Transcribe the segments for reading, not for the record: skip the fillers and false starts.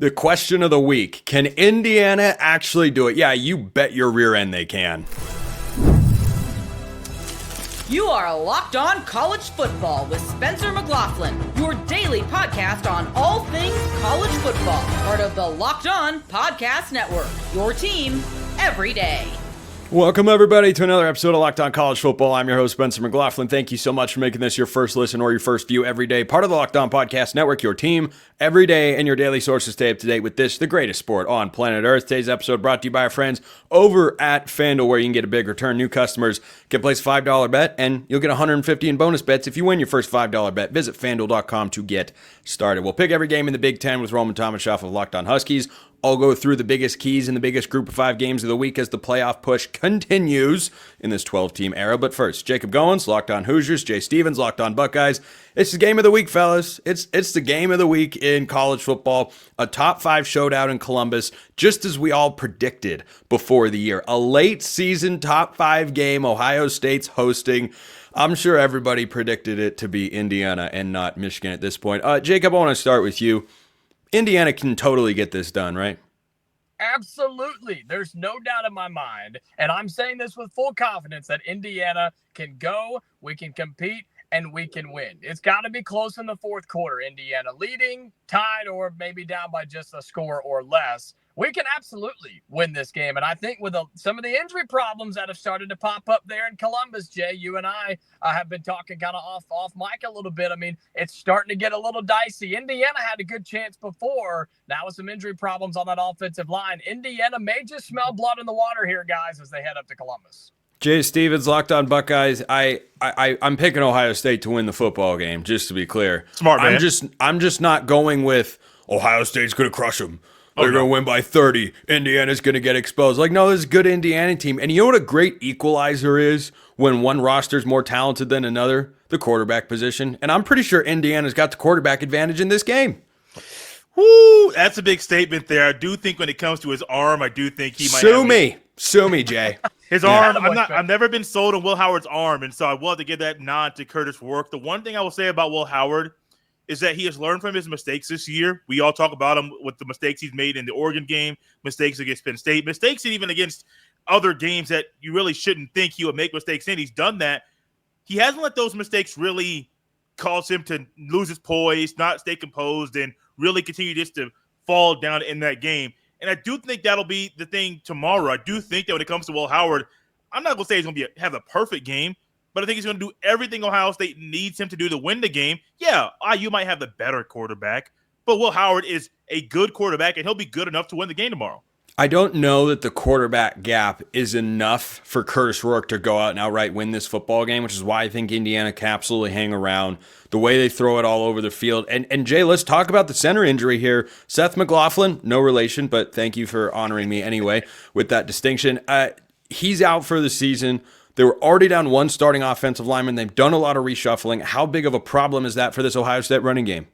The question of the week, can Indiana actually do it? Yeah, you bet your rear end they can. You are Locked On College Football with Spencer McLaughlin, your daily podcast on all things college football. Part of the Locked On Podcast Network, your team every day. Welcome, everybody, to another episode of Locked On College Football. I'm your host, Spencer McLaughlin. Thank you so much for making this your first listen or your first view every day. Part of the Locked On Podcast Network, your team every day, and your daily source to stay up to date with this, the greatest sport on planet Earth. Today's episode brought to you by our friends over at FanDuel, where you can get a big return. New customers can place a $5 bet, and you'll get $150 in bonus bets if you win your first $5 bet. Visit FanDuel.com to get started. We'll pick every game in the Big Ten with Roman Tomashoff of Locked On Huskies. I'll go through the biggest keys in the biggest group of 5 games of the week as the playoff push continues in this 12-team era. But first, Jacob Goins, Locked On Hoosiers, Jay Stevens, Locked On Buckeyes. It's the game of the week, fellas. It's the game of the week in college football. A top 5 showdown in Columbus, just as we all predicted before the year. A late season top 5 game, Ohio State's hosting. I'm sure everybody predicted it to be Indiana and not Michigan at this point. Jacob, I want to start with you. Indiana can totally get this done, right? Absolutely. There's no doubt in my mind, and I'm saying this with full confidence, that Indiana can go, we can compete, and we can win. It's got to be close in the fourth quarter. Indiana leading, tied, or maybe down by just a score or less. We can absolutely win this game. And I think with some of the injury problems that have started to pop up there in Columbus, Jay, you and I have been talking kind of off mic a little bit. I mean, it's starting to get a little dicey. Indiana had a good chance before. Now with some injury problems on that offensive line, Indiana may just smell blood in the water here, guys, as they head up to Columbus. Jay Stevens, Locked On Buckeyes. I'm picking Ohio State to win the football game, just to be clear. Smart, man. I'm just not going with Ohio State's going to crush them. They're going to win by 30. Indiana's going to get exposed. Like, no, this is a good Indiana team. And you know what a great equalizer is when one roster's more talented than another? The quarterback position. And I'm pretty sure Indiana's got the quarterback advantage in this game. Woo, that's a big statement there. I do think when it comes to his arm, I do think he might Sue me, Jay. His arm, I've never been sold on Will Howard's arm, and so I will have to give that nod to Curtis Rourke. The one thing I will say about Will Howard is that he has learned from his mistakes this year. We all talk about him with the mistakes he's made in the Oregon game, mistakes against Penn State, mistakes even against other games that you really shouldn't think he would make mistakes in. He's done that. He hasn't let those mistakes really cause him to lose his poise, not stay composed, and really continue just to fall down in that game. And I do think that'll be the thing tomorrow. I do think that when it comes to Will Howard, I'm not going to say he's going to have a perfect game, but I think he's going to do everything Ohio State needs him to do to win the game. Yeah, IU might have the better quarterback, but Will Howard is a good quarterback, and he'll be good enough to win the game tomorrow. I don't know that the quarterback gap is enough for Curtis Rourke to go out and outright win this football game, which is why I think Indiana can absolutely hang around. The way they throw it all over the field. And Jay, let's talk about the center injury here. Seth McLaughlin, no relation, but thank you for honoring me anyway with that distinction. He's out for the season. They were already down one starting offensive lineman. They've done a lot of reshuffling. How big of a problem is that for this Ohio State running game?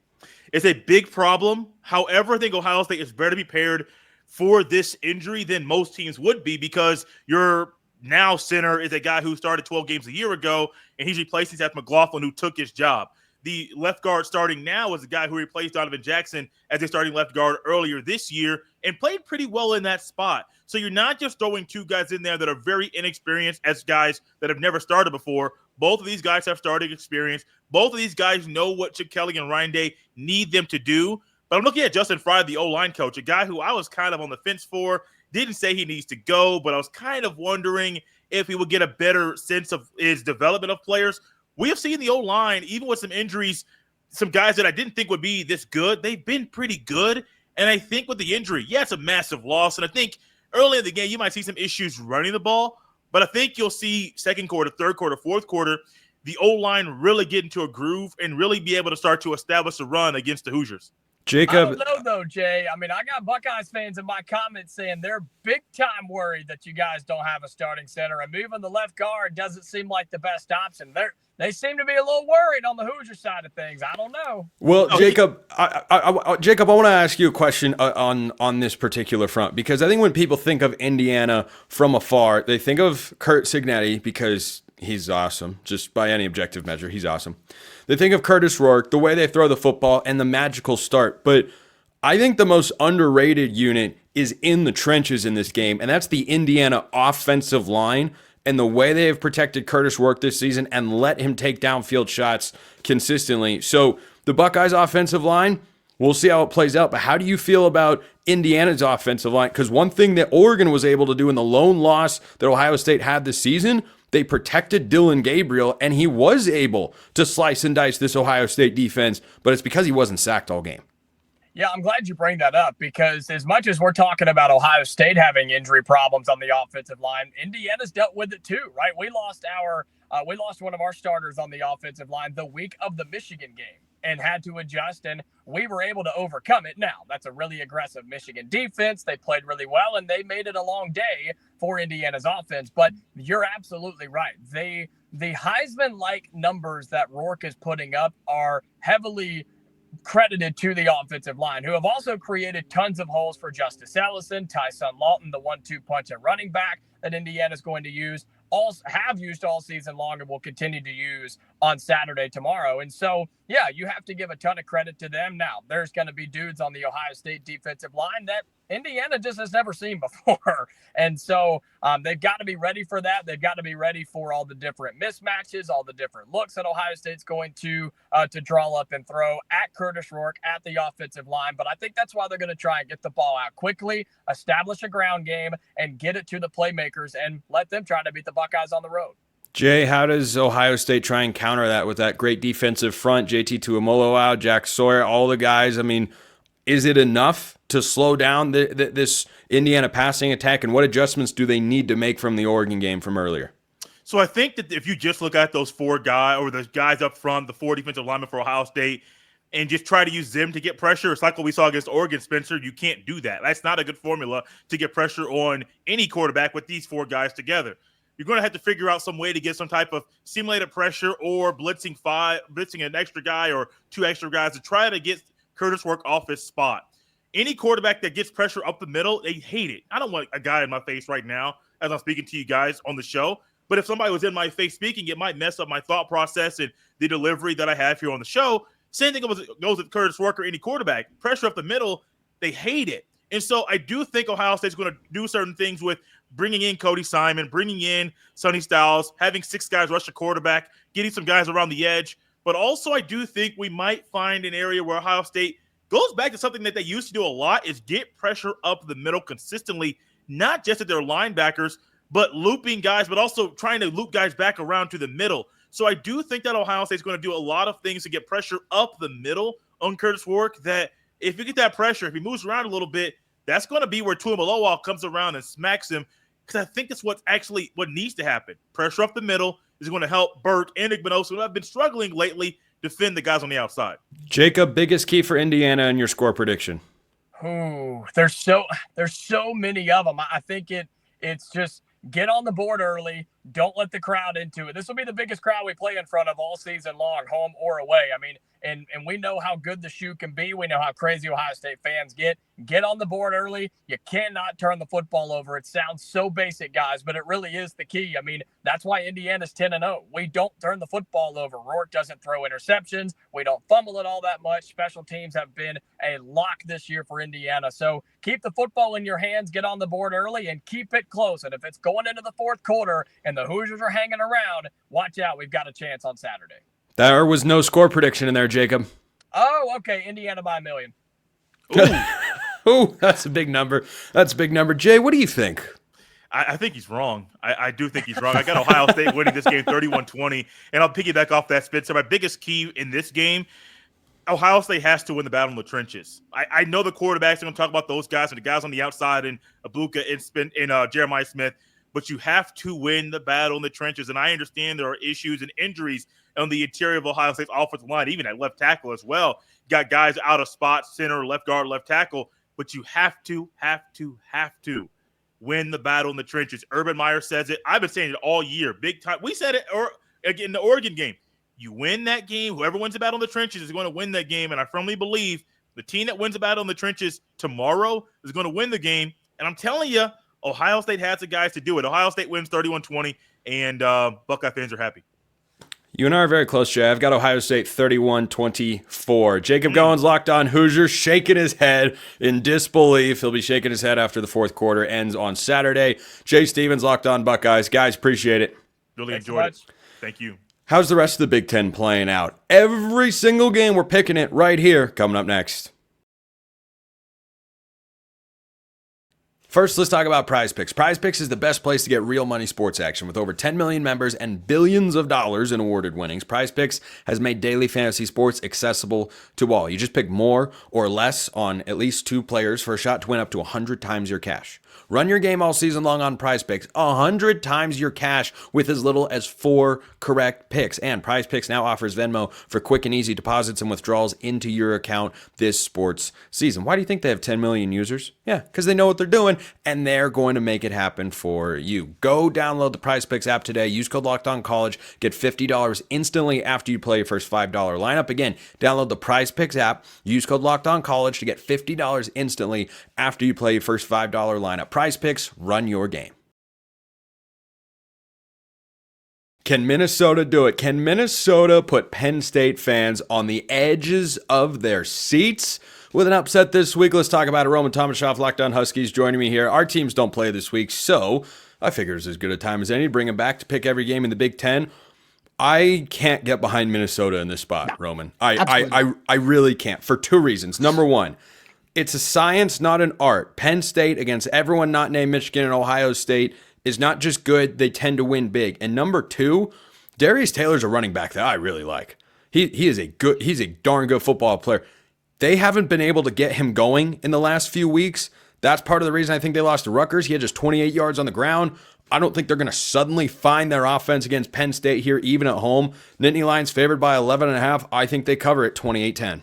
It's a big problem. However, I think Ohio State is better prepared for this injury than most teams would be, because your now center is a guy who started 12 games a year ago, and he's replacing Seth McLaughlin, who took his job. The left guard starting now is a guy who replaced Donovan Jackson as a starting left guard earlier this year and played pretty well in that spot. So you're not just throwing 2 guys in there that are very inexperienced as guys that have never started before. Both of these guys have starting experience. Both of these guys know what Chip Kelly and Ryan Day need them to do. But I'm looking at Justin Fry, the O-line coach, a guy who I was kind of on the fence for. Didn't say he needs to go, but I was kind of wondering if he would get a better sense of his development of players. We have seen the O-line, even with some injuries, some guys that I didn't think would be this good, they've been pretty good. And I think with the injury, yeah, it's a massive loss. And I think early in the game, you might see some issues running the ball. But I think you'll see second quarter, third quarter, fourth quarter, the O-line really get into a groove and really be able to start to establish a run against the Hoosiers. Jacob. I don't know, though, Jay. I mean, I got Buckeyes fans in my comments saying they're big time worried that you guys don't have a starting center. And moving the left guard doesn't seem like the best option. They seem to be a little worried on the Hoosier side of things. I don't know. Well, Jacob, Jacob, I want to ask you a question on this particular front, because I think when people think of Indiana from afar, they think of Curt Cignetti because he's awesome. Just by any objective measure, he's awesome. They think of Curtis Rourke, the way they throw the football, and the magical start. But I think the most underrated unit is in the trenches in this game, and that's the Indiana offensive line and the way they have protected Curtis Rourke this season and let him take downfield shots consistently. So the Buckeyes offensive line, we'll see how it plays out, but how do you feel about Indiana's offensive line? Because one thing that Oregon was able to do in the lone loss that Ohio State had this season, they protected Dylan Gabriel, and he was able to slice and dice this Ohio State defense, but it's because he wasn't sacked all game. Yeah, I'm glad you bring that up because as much as we're talking about Ohio State having injury problems on the offensive line, Indiana's dealt with it too, right? We lost one of our starters on the offensive line the week of the Michigan game and had to adjust, and we were able to overcome it. Now, that's a really aggressive Michigan defense. They played really well, and they made it a long day for Indiana's offense. But you're absolutely right. The Heisman-like numbers that Rourke is putting up are heavily credited to the offensive line, who have also created tons of holes for Justice Ellison, Tyson Lawton, the 1-2 punch at running back that Indiana's going to use, have used all season long and will continue to use on Saturday tomorrow. And so, yeah, you have to give a ton of credit to them. Now, there's going to be dudes on the Ohio State defensive line that Indiana just has never seen before. And so they've got to be ready for that. They've got to be ready for all the different mismatches, all the different looks that Ohio State's going to draw up and throw at Curtis Rourke, at the offensive line. But I think that's why they're going to try and get the ball out quickly, establish a ground game, and get it to the playmakers and let them try to beat the Buckeyes on the road. Jay, how does Ohio State try and counter that with that great defensive front, JT Tuimoloau out, Jack Sawyer, all the guys? I mean, is it enough to slow down this Indiana passing attack, and what adjustments do they need to make from the Oregon game from earlier? So I think that if you just look at those four guys or the guys up front, the four defensive linemen for Ohio State, and just try to use them to get pressure, it's like what we saw against Oregon, Spencer. You can't do that. That's not a good formula to get pressure on any quarterback with these four guys together. You're going to have to figure out some way to get some type of simulated pressure or blitzing an extra guy or two extra guys to try to get Curtis Rourke off his spot. Any quarterback that gets pressure up the middle, they hate it. I don't want a guy in my face right now as I'm speaking to you guys on the show. But if somebody was in my face speaking, it might mess up my thought process and the delivery that I have here on the show. Same thing goes with Curtis Rourke or any quarterback. Pressure up the middle, they hate it. And so I do think Ohio State's going to do certain things with bringing in Cody Simon, bringing in Sonny Styles, having six guys rush the quarterback, getting some guys around the edge. But also I do think we might find an area where Ohio State goes back to something that they used to do a lot is get pressure up the middle consistently, not just at their linebackers, but looping guys, but also trying to loop guys back around to the middle. So I do think that Ohio State's going to do a lot of things to get pressure up the middle on Curtis Rourke, that if you get that pressure, if he moves around a little bit, that's going to be where Tuimoloau comes around and smacks him, because I think that's what needs to happen. Pressure up the middle is going to help Burt and Igbinosu, who have been struggling lately, defend the guys on the outside. Jacob, biggest key for Indiana in your score prediction? Ooh, there's so many of them. I think it's just get on the board early. Don't let the crowd into it. This will be the biggest crowd we play in front of all season long, home or away. I mean, and we know how good the shoe can be. We know how crazy Ohio State fans get. Get on the board early. You cannot turn the football over. It sounds so basic, guys, but it really is the key. I mean, that's why Indiana's 10-0. We don't turn the football over. Rourke doesn't throw interceptions. We don't fumble it all that much. Special teams have been a lock this year for Indiana. So keep the football in your hands, get on the board early, and keep it close. And if it's going into the fourth quarter and the Hoosiers are hanging around, watch out. We've got a chance on Saturday. There was no score prediction in there, Jacob. Oh, okay. Indiana by 1 million. Ooh, that's a big number. That's a big number. Jay, what do you think? I think he's wrong. I do think he's wrong. I got Ohio State winning this game 31-20, and I'll piggyback off that, Spencer. My biggest key in this game, Ohio State has to win the battle in the trenches. I know the quarterbacks are going to talk about those guys and the guys on the outside and Abuka and Jeremiah Smith, but you have to win the battle in the trenches. And I understand there are issues and injuries on the interior of Ohio State's offensive line, even at left tackle as well. You got guys out of spot, center, left guard, left tackle, but you have to win the battle in the trenches. Urban Meyer says it. I've been saying it all year. Big time. We said it in the Oregon game. You win that game. Whoever wins the battle in the trenches is going to win that game. And I firmly believe the team that wins the battle in the trenches tomorrow is going to win the game. And I'm telling you, Ohio State has the guys to do it. Ohio State wins 31-20, and Buckeye fans are happy. You and I are very close, Jay. I've got Ohio State 31-24. Jacob Goins, Locked On Hoosiers, shaking his head in disbelief. He'll be shaking his head after the fourth quarter ends on Saturday. Jay Stevens, Locked On Buckeyes. Guys, appreciate it. Really enjoyed it. Thank you. How's the rest of the Big Ten playing out? Every single game, we're picking it right here. Coming up next. First, let's talk about Prize Picks. Prize Picks is the best place to get real money sports action. With over 10 million members and billions of dollars in awarded winnings, Prize Picks has made daily fantasy sports accessible to all. You just pick more or less on at least 2 players for a shot to win up to 100 times your cash. Run your game all season long on Prize Picks, 100 times your cash with as little as 4 correct picks. And Prize Picks now offers Venmo for quick and easy deposits and withdrawals into your account this sports season. Why do you think they have 10 million users? Yeah, because they know what they're doing, and they're going to make it happen for you. Go download the Prize Picks app today. Use code LOCKEDONCollege. Get $50 instantly after you play your first $5 lineup. Again, download the Prize Picks app. Use code LOCKEDONCollege to get $50 instantly after you play your first $5 lineup. Prize Picks, run your game. Can Minnesota do it? Can Minnesota put Penn State fans on the edges of their seats with an upset this week? Let's talk about it. Roman Tomashoff, Locked On Huskies, joining me here. Our teams don't play this week, so I figure it's as good a time as any to bring them back to pick every game in the Big Ten. I can't get behind Minnesota in this spot, Roman. I really can't, for 2 reasons. Number one, it's a science, not an art. Penn State against everyone not named Michigan and Ohio State is not just good, they tend to win big. And number 2, Darius Taylor's a running back that I really like. He's a darn good football player. They haven't been able to get him going in the last few weeks. That's part of the reason I think they lost to Rutgers. He had just 28 yards on the ground. I don't think they're going to suddenly find their offense against Penn State here, even at home. Nittany Lions favored by 11.5. I think they cover it 28-10.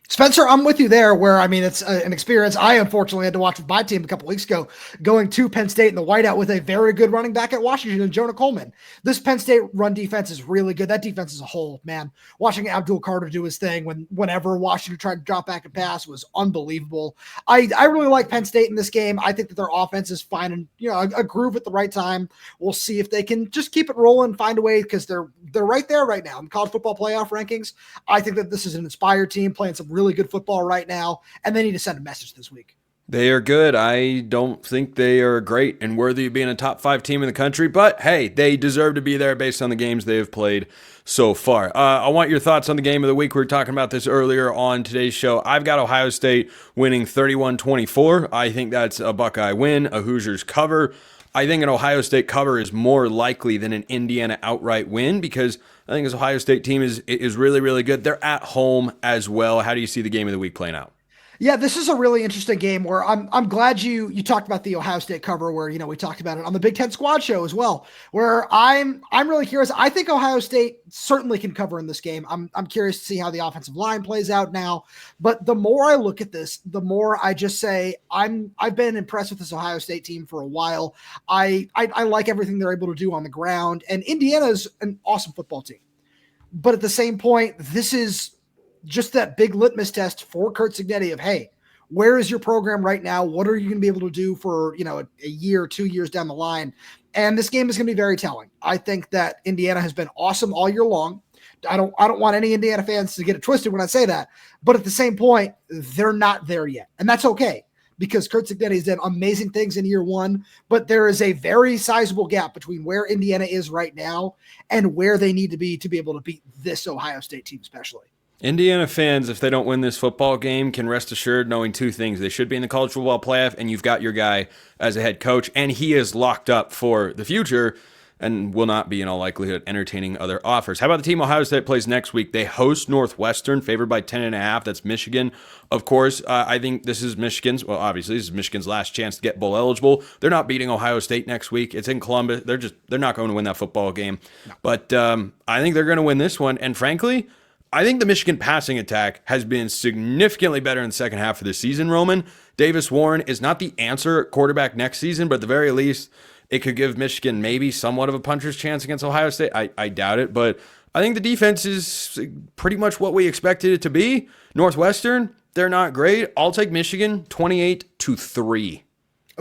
Spencer, I'm with you there where, I mean, it's an experience I unfortunately had to watch with my team a couple weeks ago, going to Penn State in the whiteout with a very good running back at Washington and Jonah Coleman. This Penn State run defense is really good. That defense as a whole, man, watching Abdul Carter do his thing whenever Washington tried to drop back and pass was unbelievable. I really like Penn State in this game. I think that their offense is finding, a groove at the right time. We'll see if they can just keep it rolling, find a way, because they're right there right now in college football playoff rankings. I think that this is an inspired team playing some really good football right now, and they need to send a message this week. They are good. I don't think they are great and worthy of being a top 5 team in the country, but hey, they deserve to be there based on the games they have played so far. I want your thoughts on the game of the week. We were talking about this earlier on today's show. I've got Ohio State winning 31-24. I think that's a Buckeye win, a Hoosiers cover. I think an Ohio State cover is more likely than an Indiana outright win because I think this Ohio State team is really, really good. They're at home as well. How do you see the game of the week playing out? Yeah, this is a really interesting game where I'm glad you talked about the Ohio State cover where, we talked about it on the Big Ten Squad show as well, where I'm really curious. I think Ohio State certainly can cover in this game. I'm curious to see how the offensive line plays out now, but the more I look at this, the more I just say I've been impressed with this Ohio State team for a while. I like everything they're able to do on the ground, and Indiana's an awesome football team. But at the same point, this is just that big litmus test for Curt Cignetti of, hey, where is your program right now? What are you going to be able to do for, a year, 2 years down the line? And this game is going to be very telling. I think that Indiana has been awesome all year long. I don't want any Indiana fans to get it twisted when I say that. But at the same point, they're not there yet. And that's okay because Curt Cignetti has done amazing things in year one, but there is a very sizable gap between where Indiana is right now and where they need to be able to beat this Ohio State team especially. Indiana fans, if they don't win this football game, can rest assured knowing 2 things. They should be in the college football playoff, and you've got your guy as a head coach, and he is locked up for the future and will not be, in all likelihood, entertaining other offers. How about the team Ohio State plays next week? They host Northwestern, favored by 10.5. That's Michigan. Of course, I think this is Michigan's, well, obviously, this is Michigan's last chance to get bowl eligible. They're not beating Ohio State next week. It's in Columbus. They're not going to win that football game. No. But I think they're going to win this one, and frankly, I think the Michigan passing attack has been significantly better in the second half of the season, Roman. Davis Warren is not the answer at quarterback next season, but at the very least, it could give Michigan maybe somewhat of a puncher's chance against Ohio State. I doubt it, but I think the defense is pretty much what we expected it to be. Northwestern, they're not great. I'll take Michigan 28-3.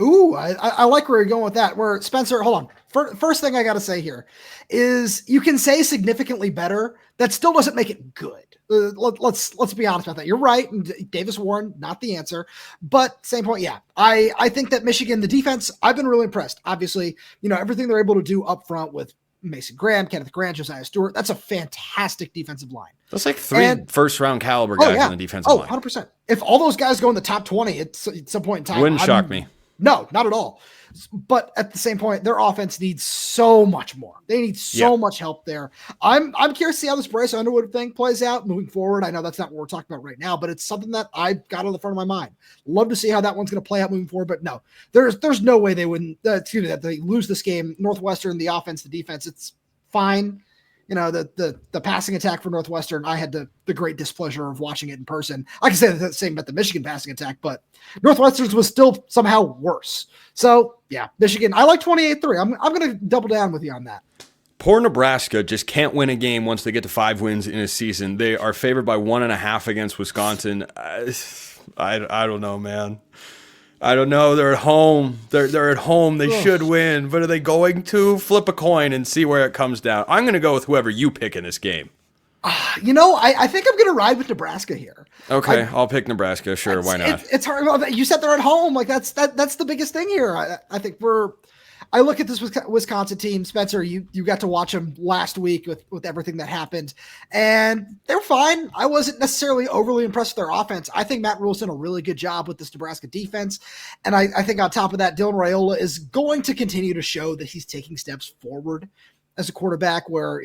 Ooh, I like where you're going with that. Where Spencer, hold on. First thing I got to say here is you can say significantly better. That still doesn't make it good. Let's be honest about that. You're right. Davis Warren, not the answer, but same point. Yeah, I think that Michigan, the defense, I've been really impressed. Obviously, everything they're able to do up front with Mason Graham, Kenneth Grant, Josiah Stewart. That's a fantastic defensive line. That's like three first-round caliber guys on the defensive line. 100%. If all those guys go in the top 20 at some point in time, wouldn't shock me. No, not at all. But at the same point, their offense needs so much more. They need so much help there. I'm curious to see how this Bryce Underwood thing plays out moving forward. I know that's not what we're talking about right now, but it's something that I've got on the front of my mind. Love to see how that one's going to play out moving forward. But no, there's no way they wouldn't. That they lose this game. Northwestern, the offense, the defense, it's fine. The passing attack for Northwestern, I had the great displeasure of watching it in person. I can say the same about the Michigan passing attack, but Northwestern's was still somehow worse. So, yeah, Michigan, I like 28-3. I'm going to double down with you on that. Poor Nebraska just can't win a game once they get to 5 wins in a season. They are favored by 1.5 against Wisconsin. I don't know, man. I don't know. They're at home. They're at home. They should win. But are they going to flip a coin and see where it comes down? I'm going to go with whoever you pick in this game. I think I'm going to ride with Nebraska here. Okay, I'll pick Nebraska. Sure, why not? It's hard. You said they're at home. Like that's the biggest thing here. I think I look at this Wisconsin team, Spencer. You got to watch them last week with everything that happened, and they're fine. I wasn't necessarily overly impressed with their offense. I think Matt Rule's done a really good job with this Nebraska defense, and I think on top of that, Dylan Raiola is going to continue to show that he's taking steps forward as a quarterback. Where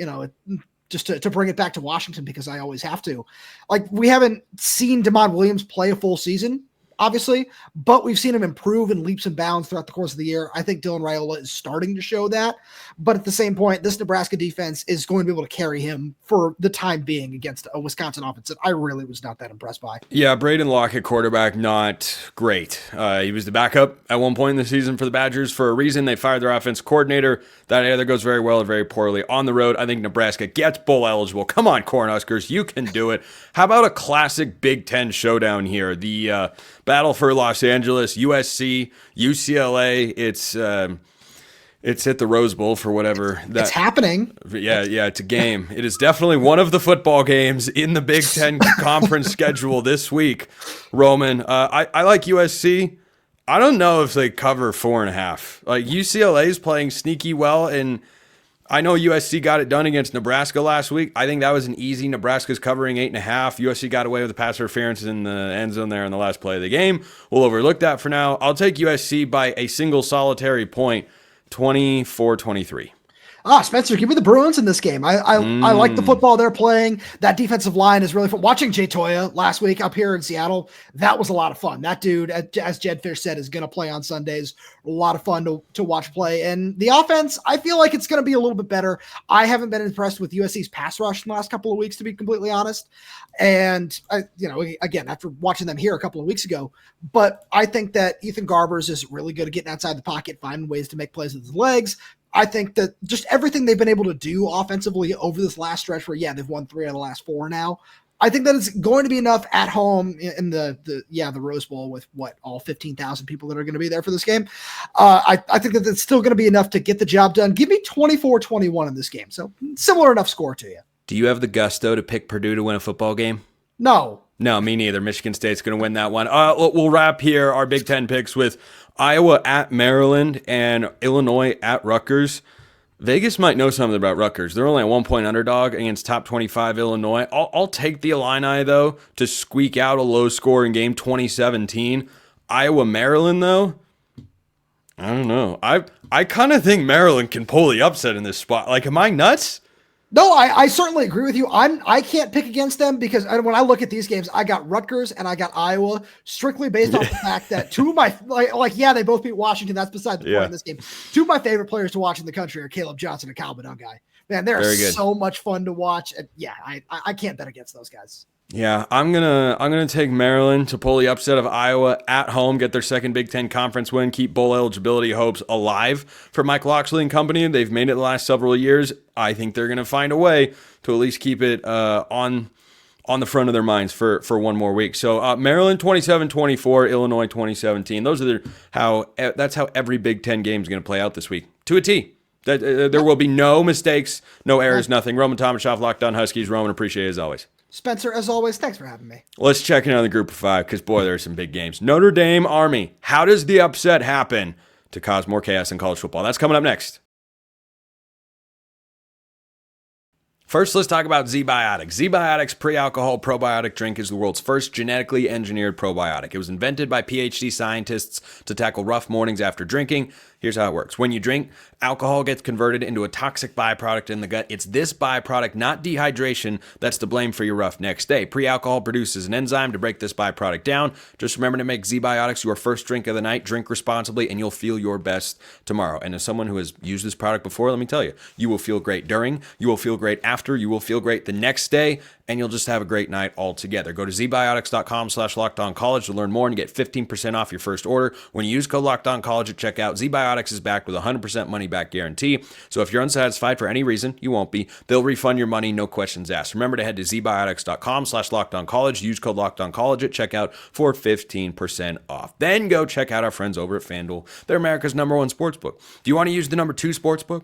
just to bring it back to Washington, because I always have to. Like, we haven't seen DeMond Williams play a full season, obviously, but we've seen him improve in leaps and bounds throughout the course of the year. I think Dylan Raiola is starting to show that, but at the same point, this Nebraska defense is going to be able to carry him for the time being against a Wisconsin offense that I really was not that impressed by. Yeah, Braden Lockett, quarterback, not great. He was the backup at one point in the season for the Badgers for a reason. They fired their offense coordinator. That either goes very well or very poorly. On the road, I think Nebraska gets bowl eligible. Come on, Cornhuskers, you can do it. How about a classic Big Ten showdown here? The battle for Los Angeles, USC, UCLA. It's at the Rose Bowl for whatever. It's happening. Yeah, it's a game. It is definitely one of the football games in the Big Ten conference schedule this week, Roman. I like USC. I don't know if they cover 4.5. Like, UCLA is playing sneaky well, and I know USC got it done against Nebraska last week. I think that was an easy. Nebraska's covering 8.5. USC got away with the pass interference in the end zone there in the last play of the game. We'll overlook that for now. I'll take USC by a single solitary point, 24-23. Spencer, give me the Bruins in this game. I like the football they're playing. That defensive line is really fun. Watching Jay Toya last week up here in Seattle, that was a lot of fun. That dude, as Jed Fish said, is going to play on Sundays. A lot of fun to watch play. And the offense, I feel like it's going to be a little bit better. I haven't been impressed with USC's pass rush in the last couple of weeks, to be completely honest. And, again, after watching them here a couple of weeks ago, but I think that Ethan Garbers is really good at getting outside the pocket, finding ways to make plays with his legs. I think that just everything they've been able to do offensively over this last stretch where, they've won 3 out of the last 4 now. I think that it's going to be enough at home in the Rose Bowl with all 15,000 people that are going to be there for this game. I think that it's still going to be enough to get the job done. Give me 24-21 in this game. So similar enough score to you. Do you have the gusto to pick Purdue to win a football game? No, me neither. Michigan State's going to win that one. We'll wrap here our Big Ten picks with Iowa at Maryland and Illinois at Rutgers. Vegas might know something about Rutgers. They're only a 1-point underdog against top 25 Illinois. I'll take the Illini, though, to squeak out a low-scoring game, 2017. Iowa, Maryland, though, I don't know. I kind of think Maryland can pull the upset in this spot. Like, am I nuts? No, I certainly agree with you. I can't pick against them because when I look at these games, I got Rutgers and I got Iowa strictly based off the fact that two of my they both beat Washington. That's beside the point in this game. Two of my favorite players to watch in the country are Caleb Johnson and Kyle Badungai. Man, they're so much fun to watch. And I can't bet against those guys. Yeah, I'm gonna take Maryland to pull the upset of Iowa at home, get their second Big Ten conference win, keep bowl eligibility hopes alive for Mike Locksley and company. They've made it the last several years. I think they're gonna find a way to at least keep it on on the front of their minds for one more week. So Maryland 27-24, Illinois 2017. That's how every Big Ten game is going to play out this week to a T. There will be no mistakes, no errors, nothing. Roman Tomashoff, Locked On Huskies. Roman, appreciate it as always. Spencer, as always, thanks for having me. Let's check in on the group of 5 because, boy, there are some big games. Notre Dame, Army. How does the upset happen to cause more chaos in college football? That's coming up next. First, let's talk about Z-Biotics. Z-Biotics pre-alcohol probiotic drink is the world's first genetically engineered probiotic. It was invented by PhD scientists to tackle rough mornings after drinking. Here's how it works. When you drink, alcohol gets converted into a toxic byproduct in the gut. It's this byproduct, not dehydration, that's to blame for your rough next day. Pre-alcohol produces an enzyme to break this byproduct down. Just remember to make Z-Biotics your first drink of the night. Drink responsibly, and you'll feel your best tomorrow. And as someone who has used this product before, let me tell you, you will feel great during, you will feel great after, you will feel great the next day, and you'll just have a great night altogether. Go to zbiotics.com/lockedoncollege to learn more and get 15% off your first order. When you use code LOCKEDONCollege at checkout, Z-Biotics is backed with a 100% money back guarantee. So if you're unsatisfied for any reason, you won't be. They'll refund your money, no questions asked. Remember to head to zbiotics.com/lockedoncollege. Use code LOCKEDONCollege at checkout for 15% off. Then go check out our friends over at FanDuel. They're America's #1 sportsbook. Do you want to use the #2 sportsbook?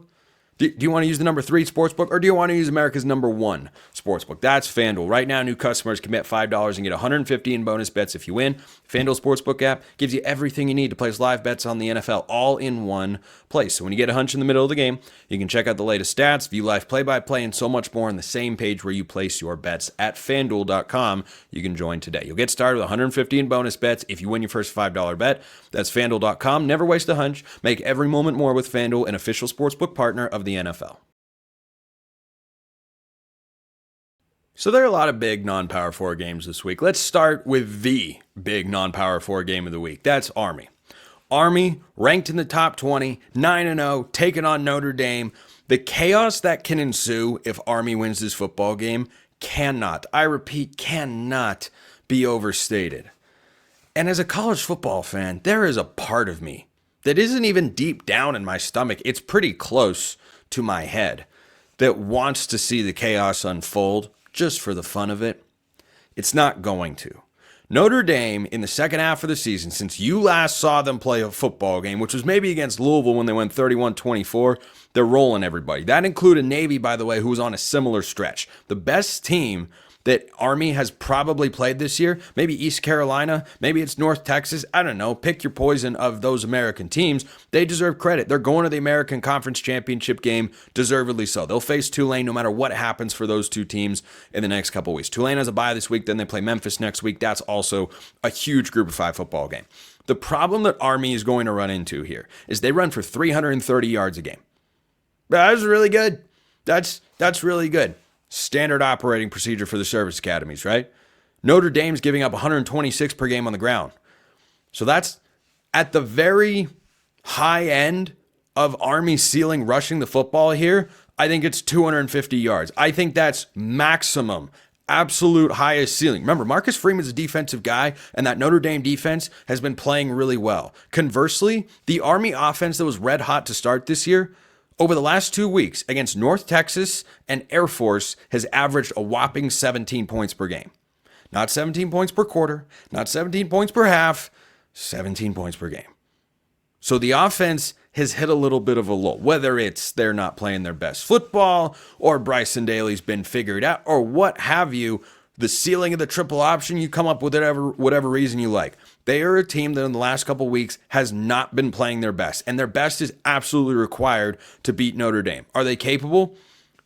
Do you want to use the #3 sportsbook, or do you want to use America's #1 sportsbook? That's FanDuel. Right now, new customers can bet $5 and get $150 in bonus bets if you win. FanDuel Sportsbook app gives you everything you need to place live bets on the NFL all in one place. So when you get a hunch in the middle of the game, you can check out the latest stats, view live play-by-play, and so much more on the same page where you place your bets at FanDuel.com. You can join today. You'll get started with $150 in bonus bets if you win your first $5 bet. That's FanDuel.com. Never waste a hunch. Make every moment more with FanDuel, an official sportsbook partner of the NFL. So there are a lot of big non-Power 4 games this week. Let's start with the big non-Power 4 game of the week. That's Army. Army, ranked in the top 20, 9-0, taking on Notre Dame. The chaos that can ensue if Army wins this football game cannot, I repeat, cannot be overstated. And as a college football fan, there is a part of me that isn't even deep down in my stomach. It's pretty close to my head that wants to see the chaos unfold just for the fun of it. It's not going to. Notre Dame, in the second half of the season, since you last saw them play a football game, which was maybe against Louisville when they went 31-24, they're rolling everybody. That included Navy, by the way, who was on a similar stretch. The best team that Army has probably played this year, maybe East Carolina, maybe it's North Texas, I don't know, pick your poison of those American teams. They deserve credit. They're going to the American Conference Championship game, deservedly so. They'll face Tulane no matter what happens for those two teams in the next couple weeks. Tulane has a bye this week, then they play Memphis next week. That's also a huge Group of 5 football game. The problem that Army is going to run into here is they run for 330 yards a game. That's really good. That's really good. Standard operating procedure for the service academies, right? Notre Dame's giving up 126 per game on the ground. So that's at the very high end of Army ceiling rushing the football here. I think it's 250 yards. I think that's maximum, absolute highest ceiling. Remember, Marcus Freeman's a defensive guy, and that Notre Dame defense has been playing really well. Conversely, the Army offense that was red hot to start this year, over the last 2 weeks against North Texas and Air Force has averaged a whopping 17 points per game. Not 17 points per quarter, not 17 points per half, 17 points per game. So the offense has hit a little bit of a lull, whether it's they're not playing their best football or Bryson Daly's been figured out or what have you. The ceiling of the triple option, you come up with whatever reason you like. They are a team that in the last couple weeks has not been playing their best, and their best is absolutely required to beat Notre Dame. Are they capable?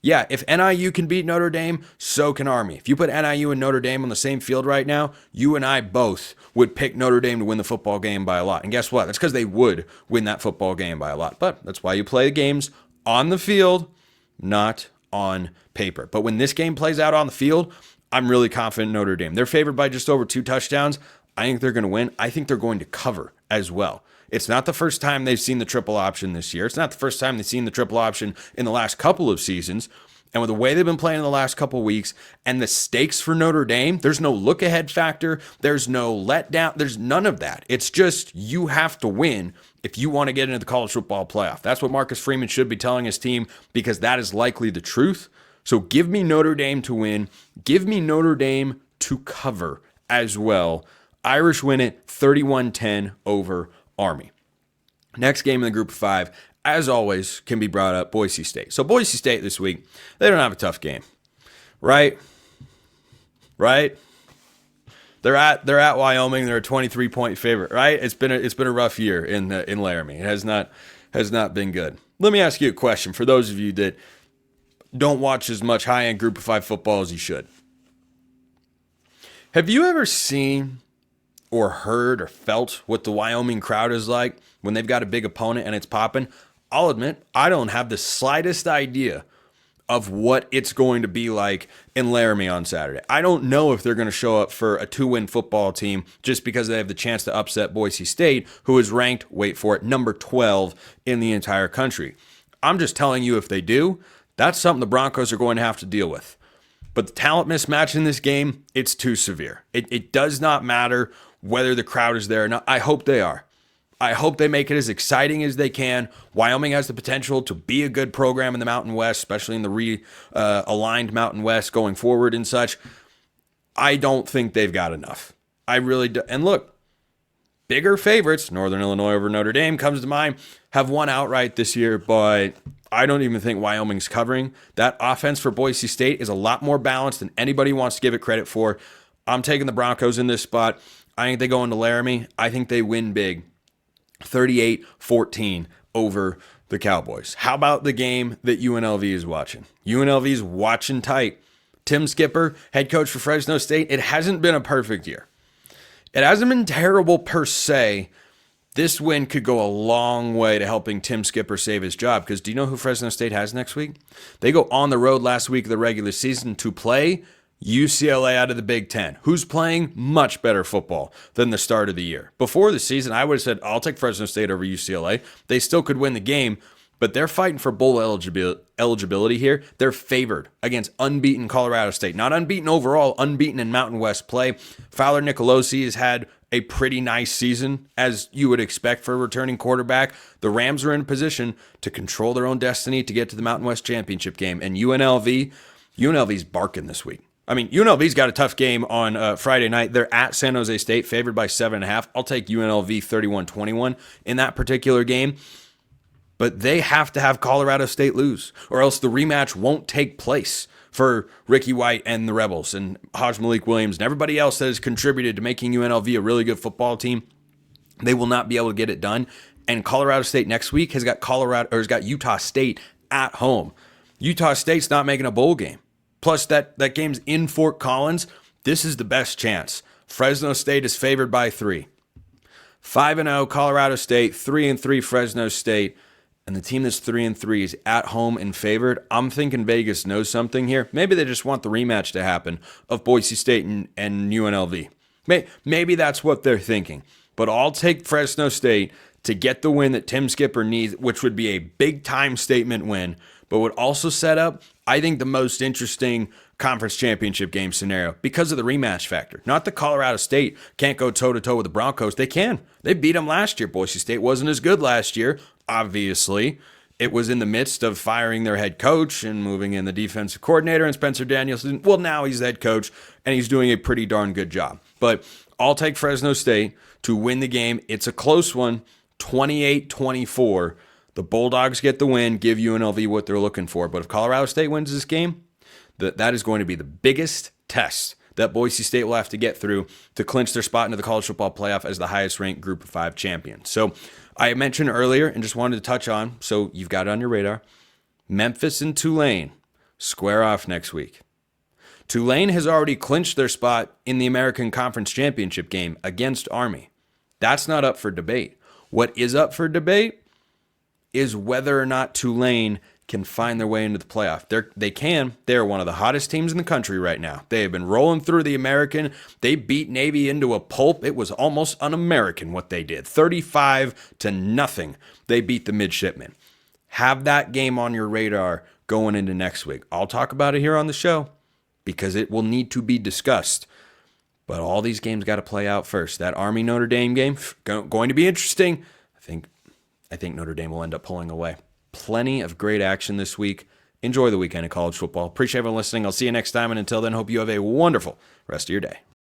Yeah, if NIU can beat Notre Dame, so can Army. If you put NIU and Notre Dame on the same field right now, you and I both would pick Notre Dame to win the football game by a lot. And guess what? That's because they would win that football game by a lot. But that's why you play the games on the field, not on paper. But when this game plays out on the field, I'm really confident in Notre Dame. They're favored by just over 2 touchdowns. I think they're going to win. I think they're going to cover as well. It's not the first time they've seen the triple option this year. It's not the first time they've seen the triple option in the last couple of seasons. And with the way they've been playing in the last couple of weeks and the stakes for Notre Dame, there's no look-ahead factor. There's no letdown. There's none of that. It's just you have to win if you want to get into the college football playoff. That's what Marcus Freeman should be telling his team because that is likely the truth. So give me Notre Dame to win. Give me Notre Dame to cover as well. Irish win it 31-10 over Army. Next game in the group of 5, as always, can be brought up, Boise State. So Boise State this week, they don't have a tough game, right? They're at Wyoming. They're a 23-point favorite, right? It's been a rough year in Laramie. It has not been good. Let me ask you a question for those of you that don't watch as much high-end group of 5 football as you should. Have you ever seen or heard or felt what the Wyoming crowd is like when they've got a big opponent and it's popping? I'll admit, I don't have the slightest idea of what it's going to be like in Laramie on Saturday. I don't know if they're going to show up for a 2-win football team just because they have the chance to upset Boise State, who is ranked, wait for it, number 12 in the entire country. I'm just telling you, if they do, that's something the Broncos are going to have to deal with. But the talent mismatch in this game, it's too severe. It does not matter whether the crowd is there or not. I hope they are. I hope they make it as exciting as they can. Wyoming has the potential to be a good program in the Mountain West, especially in the aligned Mountain West going forward and such. I don't think they've got enough. I really do. And look, bigger favorites, Northern Illinois over Notre Dame comes to mind, have won outright this year, but I don't even think Wyoming's covering. That offense for Boise State is a lot more balanced than anybody wants to give it credit for. I'm taking the Broncos in this spot. I think they go into Laramie. I think they win big, 38-14 over the Cowboys. How about the game that UNLV is watching? UNLV is watching tight. Tim Skipper, head coach for Fresno State, it hasn't been a perfect year. It hasn't been terrible per se. This win could go a long way to helping Tim Skipper save his job, because do you know who Fresno State has next week? They go on the road last week of the regular season to play UCLA out of the Big Ten, who's playing much better football than the start of the year. Before the season, I would have said, I'll take Fresno State over UCLA. They still could win the game, but they're fighting for bowl eligibility here. They're favored against unbeaten Colorado State. Not unbeaten overall, unbeaten in Mountain West play. Fowler Nicolosi has had a pretty nice season, as you would expect for a returning quarterback. The Rams are in position to control their own destiny to get to the Mountain West Championship game. And UNLV's barking this week. I mean, UNLV's got a tough game on Friday night. They're at San Jose State, favored by 7.5. I'll take UNLV 31-21 in that particular game. But they have to have Colorado State lose, or else the rematch won't take place for Ricky White and the Rebels and Haj Malik Williams and everybody else that has contributed to making UNLV a really good football team. They will not be able to get it done. And Colorado State next week has got Utah State at home. Utah State's not making a bowl game. Plus, that game's in Fort Collins. This is the best chance. Fresno State is favored by 3. 5-0 Colorado State, 3-3 Fresno State, and the team that's 3-3 is at home and favored. I'm thinking Vegas knows something here. Maybe they just want the rematch to happen of Boise State and UNLV. Maybe that's what they're thinking. But I'll take Fresno State to get the win that Tim Skipper needs, which would be a big-time statement win, but would also set up, I think, the most interesting conference championship game scenario because of the rematch factor. Not that Colorado State can't go toe-to-toe with the Broncos. They can. They beat them last year. Boise State wasn't as good last year, obviously. It was in the midst of firing their head coach and moving in the defensive coordinator and Spencer Danielson. Well, now he's the head coach, and he's doing a pretty darn good job. But I'll take Fresno State to win the game. It's a close one, 28-24. The Bulldogs get the win, give UNLV what they're looking for. But if Colorado State wins this game, that is going to be the biggest test that Boise State will have to get through to clinch their spot into the college football playoff as the highest-ranked Group of 5 champion. So I mentioned earlier and just wanted to touch on, so you've got it on your radar, Memphis and Tulane square off next week. Tulane has already clinched their spot in the American Conference Championship game against Army. That's not up for debate. What is up for debate is whether or not Tulane can find their way into the playoff. They can. They're one of the hottest teams in the country right now. They have been rolling through the American. They beat Navy into a pulp. It was almost un-American what they did. 35-0. They beat the Midshipmen. Have that game on your radar going into next week. I'll talk about it here on the show because it will need to be discussed. But all these games got to play out first. That Army-Notre Dame game, going to be interesting. I think Notre Dame will end up pulling away. Plenty of great action this week. enjoy the weekend of college football. Appreciate everyone listening. I'll see you next time. And until then, hope you have a wonderful rest of your day.